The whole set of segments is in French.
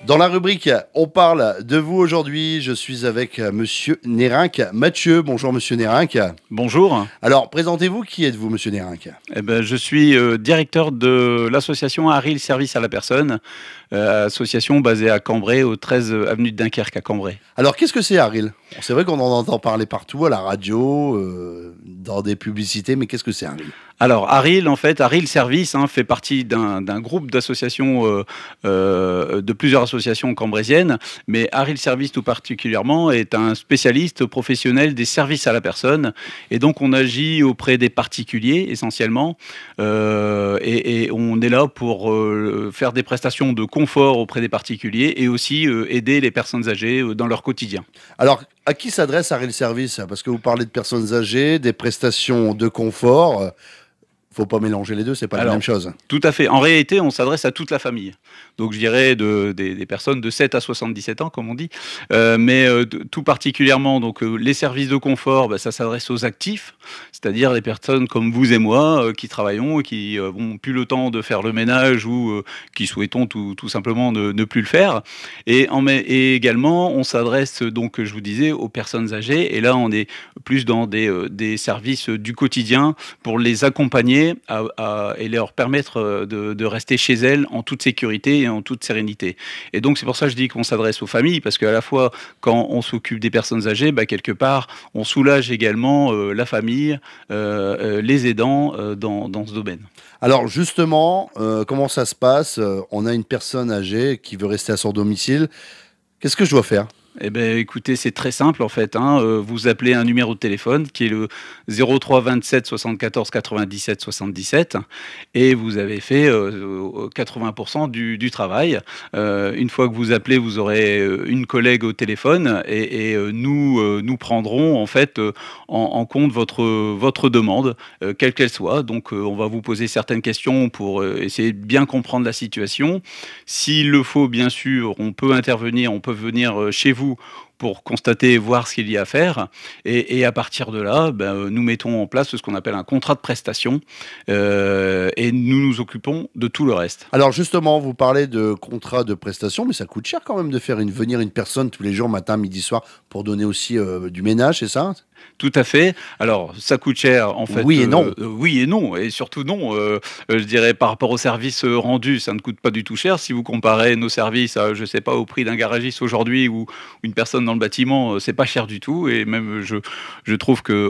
Dans la rubrique On parle de vous aujourd'hui, je suis avec Monsieur Nérinck Mathieu. Bonjour Monsieur Nérinck. Bonjour. Alors, présentez-vous, qui êtes-vous Monsieur Nérinck? Je suis directeur de l'association Aril Service à la personne, association basée à Cambrai, au 13 avenue de Dunkerque à Cambrai. Alors, qu'est-ce que c'est Aril? C'est vrai qu'on en entend parler partout, à la radio, dans des publicités, mais qu'est-ce que c'est Aril? Alors Aril, en fait, Aril Service fait partie d'un groupe d'associations, de plusieurs associations cambraisiennes, mais Aril Service tout particulièrement est un spécialiste professionnel des services à la personne, et donc on agit auprès des particuliers essentiellement, et on est là pour faire des prestations de confort auprès des particuliers et aussi aider les personnes âgées dans leur quotidien. Alors, à qui s'adresse Aril Service? Parce que vous parlez de personnes âgées, des prestations de confort. Faut pas mélanger les deux, c'est pas la même chose. Tout à fait. En réalité, on s'adresse à toute la famille. Donc, je dirais des personnes de 7 à 77 ans, comme on dit. Tout particulièrement, donc, les services de confort, ça s'adresse aux actifs, c'est-à-dire les personnes comme vous et moi qui travaillons et qui n'ont plus le temps de faire le ménage ou qui souhaitons tout simplement ne plus le faire. Et également, on s'adresse, donc, je vous disais, aux personnes âgées. Et là, on est plus dans des services du quotidien pour les accompagner et leur permettre de rester chez elles en toute sécurité et en toute sérénité. Et donc c'est pour ça que je dis qu'on s'adresse aux familles, parce qu'à la fois quand on s'occupe des personnes âgées, quelque part on soulage également la famille, les aidants dans ce domaine. Alors justement, comment ça se passe? On a une personne âgée qui veut rester à son domicile. Qu'est-ce que je dois faire? Eh bien, écoutez, c'est très simple en fait. Vous appelez un numéro de téléphone qui est le 03 27 74 97 77 et vous avez fait 80% du travail. Une fois que vous appelez, vous aurez une collègue au téléphone et nous prendrons en fait en compte votre demande, quelle qu'elle soit. Donc, on va vous poser certaines questions pour essayer de bien comprendre la situation. S'il le faut, bien sûr, on peut intervenir, on peut venir chez vous pour constater et voir ce qu'il y a à faire. Et à partir de là, nous mettons en place ce qu'on appelle un contrat de prestation et nous nous occupons de tout le reste. Alors justement, vous parlez de contrat de prestation, mais ça coûte cher quand même de faire venir une personne tous les jours, matin, midi, soir, pour donner aussi du ménage, c'est ça? Tout à fait. Alors, ça coûte cher, en fait. Oui et non. Oui et non. Et surtout non. Je dirais, par rapport aux services rendus, ça ne coûte pas du tout cher. Si vous comparez nos services, je ne sais pas, au prix d'un garagiste aujourd'hui ou une personne dans le bâtiment, c'est pas cher du tout. Et même, je trouve que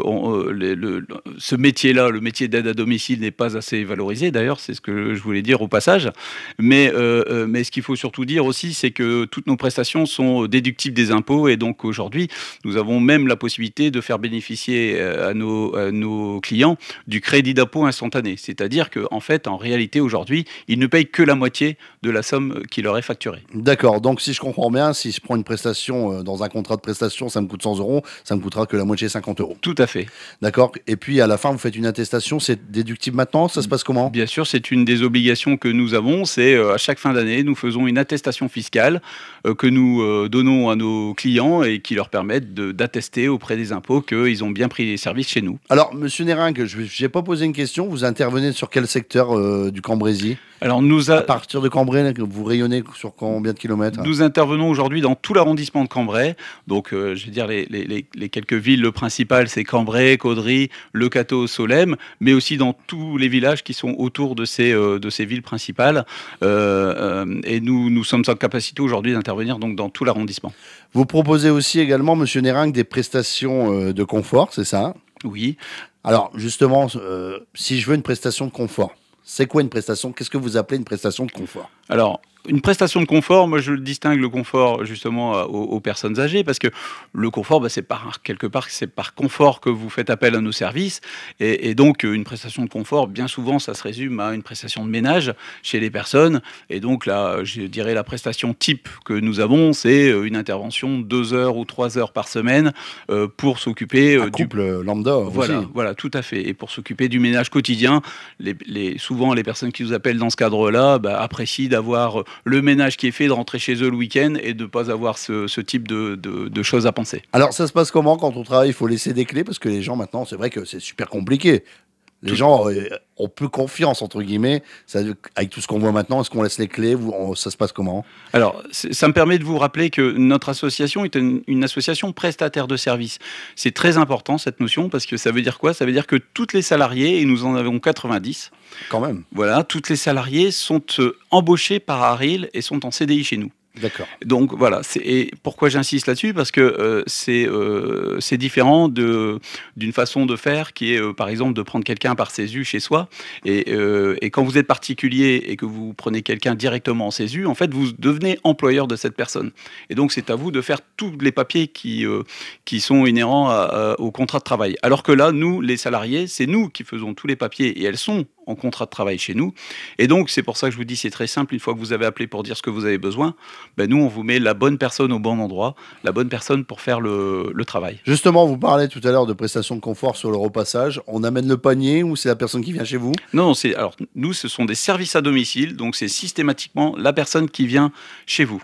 ce métier-là, le métier d'aide à domicile, n'est pas assez valorisé. D'ailleurs, c'est ce que je voulais dire au passage. Mais ce qu'il faut surtout dire aussi, c'est que toutes nos prestations sont déductibles des impôts. Et donc, aujourd'hui, nous avons même la possibilité de faire bénéficier à nos clients du crédit d'impôt instantané. C'est-à-dire qu'en fait, en réalité, aujourd'hui, ils ne payent que la moitié de la somme qui leur est facturée. D'accord, donc si je comprends bien, si je prends une prestation dans un contrat de prestation, ça me coûte 100 euros, ça me coûtera que la moitié, 50 euros. Tout à fait. D'accord, et puis à la fin, vous faites une attestation, c'est déductible maintenant, ça se passe comment? Bien sûr, c'est une des obligations que nous avons, c'est à chaque fin d'année, nous faisons une attestation fiscale que nous donnons à nos clients et qui leur permettent d'attester auprès des impôts qu'ils ont bien pris les services chez nous. Alors, Monsieur Nérinck, je n'ai pas posé une question. Vous intervenez sur quel secteur du Cambrésis? Alors, à partir de Cambrai, vous rayonnez sur combien de kilomètres? Nous intervenons aujourd'hui dans tout l'arrondissement de Cambrai. Donc, je vais dire les quelques villes principales, c'est Cambrai, Caudry, Le Cateau, Solesmes, mais aussi dans tous les villages qui sont autour de ces villes principales. Et nous sommes en capacité aujourd'hui d'intervenir donc dans tout l'arrondissement. Vous proposez aussi également, Monsieur Nérinck, des prestations de confort, c'est ça? Oui. Alors, justement, si je veux une prestation de confort, c'est quoi une prestation? Qu'est-ce que vous appelez une prestation de confort? Alors, une prestation de confort, moi je distingue le confort justement aux personnes âgées, parce que le confort, c'est quelque part, c'est par confort que vous faites appel à nos services. Et donc, une prestation de confort, bien souvent, ça se résume à une prestation de ménage chez les personnes. Et donc là, je dirais la prestation type que nous avons, c'est une intervention de 2 heures ou 3 heures par semaine pour s'occuper du couple lambda. Voilà, aussi. Voilà, tout à fait. Et pour s'occuper du ménage quotidien, souvent les personnes qui nous appellent dans ce cadre-là apprécient d'avoir le ménage qui est fait, de rentrer chez eux le week-end et de ne pas avoir ce type de choses à penser. Alors ça se passe comment quand on travaille? Il faut laisser des clés, parce que les gens maintenant, c'est vrai que c'est super compliqué. Les gens ont peu confiance, entre guillemets. Avec tout ce qu'on voit maintenant, est-ce qu'on laisse les clés ça se passe comment? Alors, ça me permet de vous rappeler que notre association est une association prestataire de services. C'est très important, cette notion, parce que ça veut dire quoi? Ça veut dire que toutes les salariés, et nous en avons 90, quand même. Voilà, toutes les salariés sont embauchés par Arril et sont en CDI chez nous. D'accord. Donc voilà, et pourquoi j'insiste là-dessus? Parce que c'est différent d'une façon de faire qui est, par exemple, de prendre quelqu'un par CESU chez soi. Et quand vous êtes particulier et que vous prenez quelqu'un directement en CESU, en fait, vous devenez employeur de cette personne. Et donc, c'est à vous de faire tous les papiers qui sont inhérents au contrat de travail. Alors que là, nous, les salariés, c'est nous qui faisons tous les papiers et elles sont en contrat de travail chez nous. Et donc, c'est pour ça que je vous dis, c'est très simple. Une fois que vous avez appelé pour dire ce que vous avez besoin, ben nous, on vous met la bonne personne au bon endroit, la bonne personne pour faire le travail. Justement, vous parlez tout à l'heure de prestations de confort sur le repassage. On amène le panier ou c'est la personne qui vient chez vous? Non, alors nous, ce sont des services à domicile, donc c'est systématiquement la personne qui vient chez vous.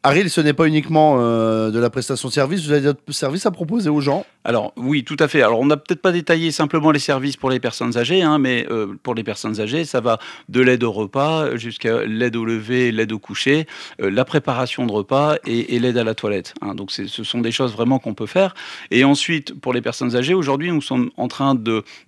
Arril, ce n'est pas uniquement de la prestation de service, vous avez d'autres services à proposer aux gens? Alors oui, tout à fait. Alors on n'a peut-être pas détaillé simplement les services pour les personnes âgées, hein, mais pour les personnes âgées, ça va de l'aide au repas jusqu'à l'aide au lever, l'aide au coucher, la préparation de repas et l'aide à la toilette, hein. Donc ce sont des choses vraiment qu'on peut faire. Et ensuite, pour les personnes âgées, aujourd'hui, nous sommes en train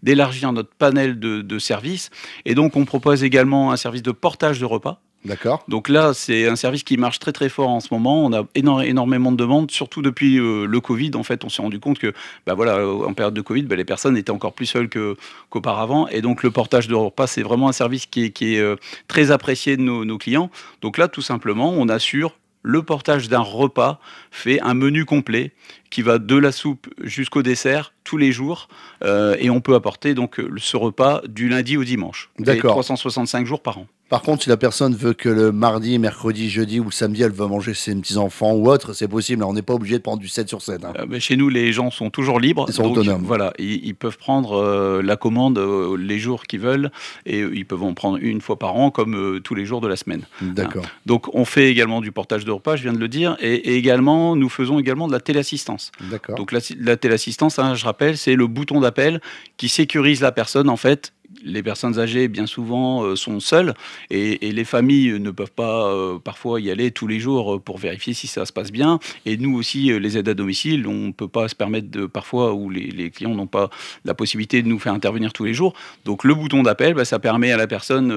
d'élargir notre panel de services. Et donc on propose également un service de portage de repas. D'accord. Donc là, c'est un service qui marche très très fort en ce moment. On a énormément de demandes, surtout depuis le Covid. En fait, on s'est rendu compte que, bah voilà, en période de Covid, bah, les personnes étaient encore plus seules qu'auparavant. Et donc le portage de repas, c'est vraiment un service qui est très apprécié de nos clients. Donc là, tout simplement, on assure le portage d'un repas, fait un menu complet qui va de la soupe jusqu'au dessert tous les jours, et on peut apporter donc ce repas du lundi au dimanche. D'accord. 365 jours par an. Par contre, si la personne veut que le mardi, mercredi, jeudi ou le samedi, elle va manger ses petits-enfants ou autre, c'est possible. On n'est pas obligé de prendre du 7/7. Hein. Mais chez nous, les gens sont toujours libres. Ils sont autonomes. Voilà, ils peuvent prendre la commande les jours qu'ils veulent et ils peuvent en prendre une fois par an comme tous les jours de la semaine. D'accord. Hein. Donc on fait également du portage de repas, je viens de le dire, et également nous faisons également de la téléassistance. D'accord. Donc la téléassistance, hein, je rappelle, c'est le bouton d'appel qui sécurise la personne en fait. Les personnes âgées, bien souvent, sont seules et les familles ne peuvent pas parfois y aller tous les jours pour vérifier si ça se passe bien. Et nous aussi, les aides à domicile, on ne peut pas se permettre parfois, où les clients n'ont pas la possibilité de nous faire intervenir tous les jours. Donc le bouton d'appel, bah, ça permet à la personne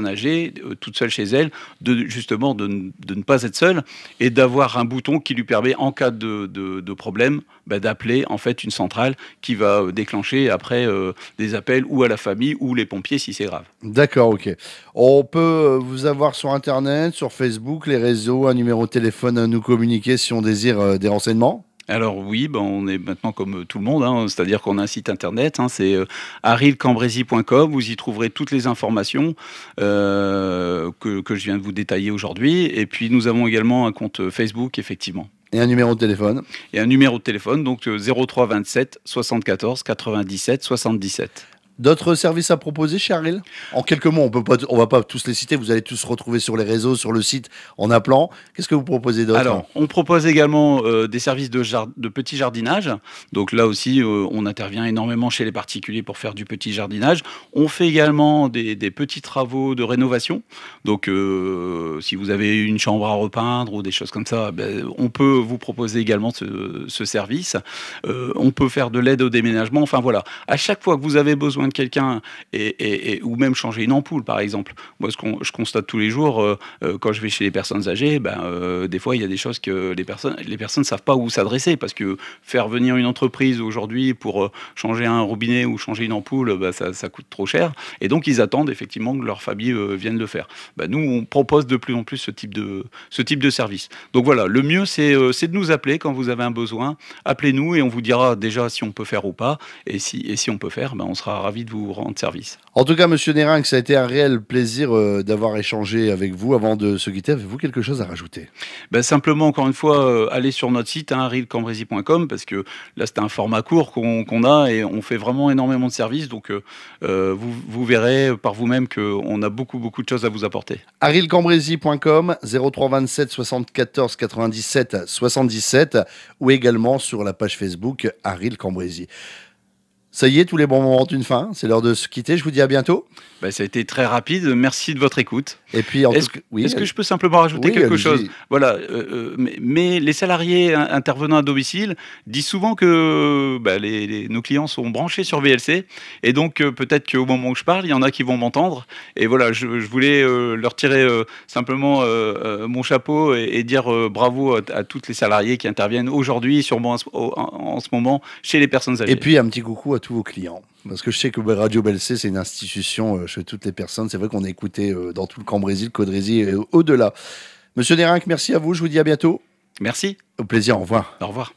âgée, toute seule chez elle, justement de ne pas être seule et d'avoir un bouton qui lui permet, en cas de problème, bah, d'appeler en fait une centrale qui va déclencher après des appels ou à la famille ou les pompiers si c'est grave. D'accord, ok. On peut vous avoir sur Internet, sur Facebook, les réseaux, un numéro de téléphone à nous communiquer si on désire des renseignements? Alors oui, ben on est maintenant comme tout le monde, hein, c'est-à-dire qu'on a un site internet, hein, c'est arrilcambrésis.com, vous y trouverez toutes les informations que je viens de vous détailler aujourd'hui. Et puis nous avons également un compte Facebook, effectivement. Et un numéro de téléphone? Et un numéro de téléphone, donc 03 27 74 97 77. D'autres services à proposer chez Arril? En quelques mots, on va pas tous les citer, vous allez tous retrouver sur les réseaux, sur le site, en appelant. Qu'est-ce que vous proposez d'autre? Alors, on propose également des services de petit jardinage. Donc là aussi, on intervient énormément chez les particuliers pour faire du petit jardinage. On fait également des petits travaux de rénovation. Donc, si vous avez une chambre à repeindre ou des choses comme ça, ben, on peut vous proposer également ce service. On peut faire de l'aide au déménagement. Enfin voilà, à chaque fois que vous avez besoin de quelqu'un ou même changer une ampoule par exemple. Moi je constate tous les jours quand je vais chez les personnes âgées, des fois il y a des choses que les personnes ne savent pas où s'adresser, parce que faire venir une entreprise aujourd'hui pour changer un robinet ou changer une ampoule, ça coûte trop cher, et donc ils attendent effectivement que leur famille vienne le faire. Nous on propose de plus en plus ce type de service. Donc voilà, le mieux c'est de nous appeler quand vous avez un besoin. Appelez-nous et on vous dira déjà si on peut faire ou pas, et si on peut faire, on sera ravis de vous rendre service. En tout cas, Monsieur Nérinck, ça a été un réel plaisir d'avoir échangé avec vous. Avant de se quitter, avez-vous quelque chose à rajouter? Simplement, encore une fois, allez sur notre site, arrilcambrésis.com, parce que là, c'est un format court qu'on a et on fait vraiment énormément de services. Donc, vous verrez par vous-même qu'on a beaucoup de choses à vous apporter. arrilcambrésis.com, 03 27 74 97 77, ou également sur la page Facebook Arril Cambrésis. Ça y est, tous les bons moments ont une fin. C'est l'heure de se quitter. Je vous dis à bientôt. Ça a été très rapide. Merci de votre écoute. Et puis, est-ce que je peux simplement rajouter quelque chose? Voilà, mais les salariés intervenant à domicile disent souvent que nos clients sont branchés sur VLC. Et donc, peut-être qu'au moment où je parle, il y en a qui vont m'entendre. Et voilà, je voulais leur tirer simplement mon chapeau et dire bravo à toutes les salariés qui interviennent aujourd'hui, sûrement en ce moment, chez les personnes âgées. Et puis, un petit coucou à tous vos clients. Parce que je sais que Radio BLC, c'est une institution chez toutes les personnes. C'est vrai qu'on est écouté dans tout le Cambrésis, le Caudrésis et au-delà. Monsieur Nérinck, merci à vous. Je vous dis à bientôt. Merci. Au plaisir. Au revoir. Au revoir.